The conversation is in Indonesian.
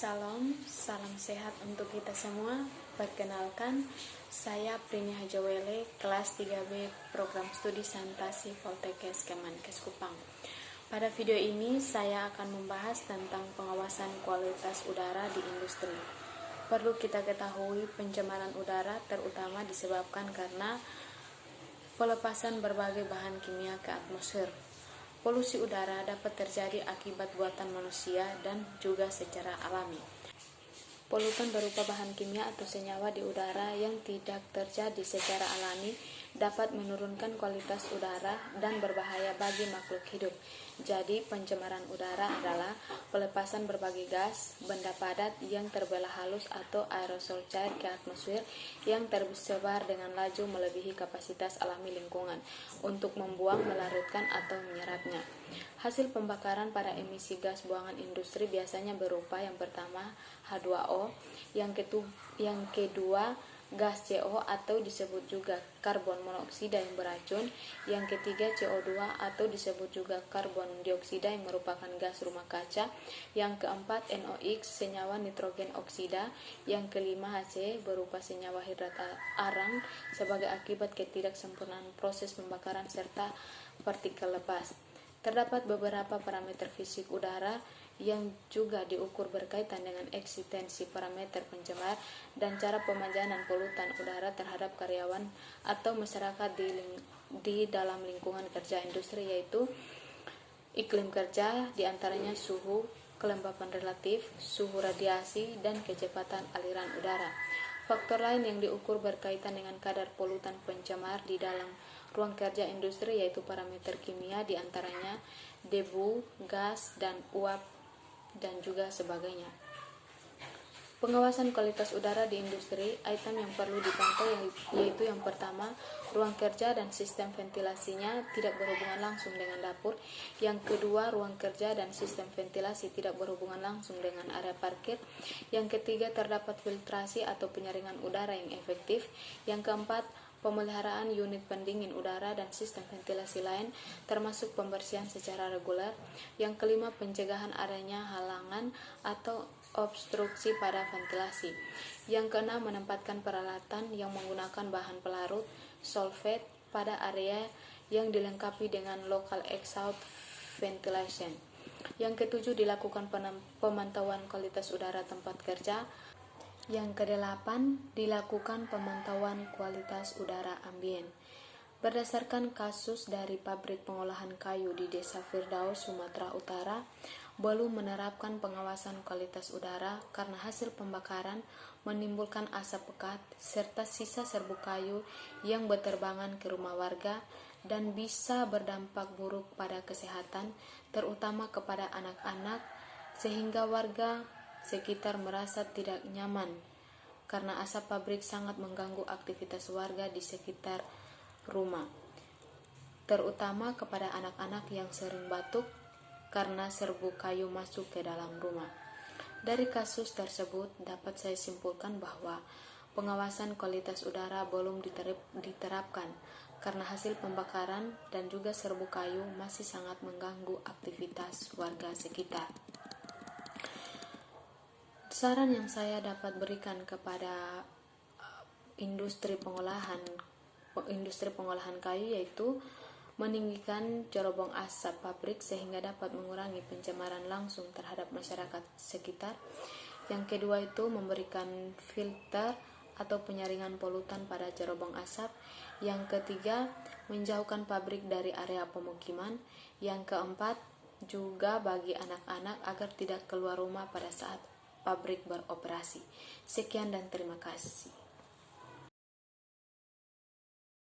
Salam sehat untuk kita semua. Perkenalkan, saya Prini Hajawele, kelas 3B Program Studi Sanitasi Poltekkes Kemenkes Kupang. Pada video ini, saya akan membahas tentang pengawasan kualitas udara di industri. Perlu kita ketahui, pencemaran udara terutama disebabkan karena pelepasan berbagai bahan kimia ke atmosfer. Polusi udara dapat terjadi akibat buatan manusia dan juga secara alami. Polutan berupa bahan kimia atau senyawa di udara yang tidak terjadi secara alami dapat menurunkan kualitas udara dan berbahaya bagi makhluk hidup. Jadi, pencemaran udara adalah pelepasan berbagai gas, benda padat yang terbelah halus atau aerosol cair ke atmosfer yang tersebar dengan laju melebihi kapasitas alami lingkungan untuk membuang, melarutkan, atau menyerapnya. Hasil pembakaran pada emisi gas buangan industri biasanya berupa yang pertama H2O, yang kedua gas CO atau disebut juga karbon monoksida yang beracun, yang ketiga CO2 atau disebut juga karbon dioksida yang merupakan gas rumah kaca, yang keempat NOx senyawa nitrogen oksida, yang kelima HC berupa senyawa hidrat arang sebagai akibat ketidaksempurnaan proses pembakaran serta partikel lepas. Terdapat beberapa parameter fisik udara yang juga diukur berkaitan dengan eksistensi parameter pencemar dan cara pemajanan polutan udara terhadap karyawan atau masyarakat di dalam lingkungan kerja industri, yaitu iklim kerja, diantaranya suhu, kelembapan relatif, suhu radiasi, dan kecepatan aliran udara. Faktor lain yang diukur berkaitan dengan kadar polutan pencemar di dalam ruang kerja industri yaitu parameter kimia, diantaranya debu, gas, dan uap, dan juga sebagainya. Pengawasan kualitas udara di industri, item yang perlu dipantau yaitu yang pertama, ruang kerja dan sistem ventilasinya tidak berhubungan langsung dengan dapur. Yang kedua, ruang kerja dan sistem ventilasi tidak berhubungan langsung dengan area parkir. Yang ketiga, terdapat filtrasi atau penyaringan udara yang efektif. Yang keempat, pemeliharaan unit pendingin udara dan sistem ventilasi lain, termasuk pembersihan secara reguler. Yang kelima, pencegahan adanya halangan atau obstruksi pada ventilasi. Yang keenam, menempatkan peralatan yang menggunakan bahan pelarut solvent pada area yang dilengkapi dengan local exhaust ventilation. Yang ketujuh, dilakukan pemantauan kualitas udara tempat kerja. Yang kedelapan, dilakukan pemantauan kualitas udara ambien. Berdasarkan kasus dari pabrik pengolahan kayu di Desa Firdaus, Sumatera Utara, belum menerapkan pengawasan kualitas udara karena hasil pembakaran menimbulkan asap pekat serta sisa serbuk kayu yang berterbangan ke rumah warga dan bisa berdampak buruk pada kesehatan, terutama kepada anak-anak, sehingga warga sekitar merasa tidak nyaman karena asap pabrik sangat mengganggu aktivitas warga di sekitar rumah, terutama kepada anak-anak yang sering batuk karena serbuk kayu masuk ke dalam rumah. Dari kasus tersebut dapat saya simpulkan bahwa pengawasan kualitas udara belum diterapkan karena hasil pembakaran dan juga serbuk kayu masih sangat mengganggu aktivitas warga sekitar. Saran yang saya dapat berikan kepada industri pengolahan kayu yaitu meninggikan cerobong asap pabrik sehingga dapat mengurangi pencemaran langsung terhadap masyarakat sekitar. Yang kedua itu memberikan filter atau penyaringan polutan pada cerobong asap. Yang ketiga, menjauhkan pabrik dari area pemukiman. Yang keempat, juga bagi anak-anak agar tidak keluar rumah pada saat pabrik beroperasi. Sekian dan terima kasih.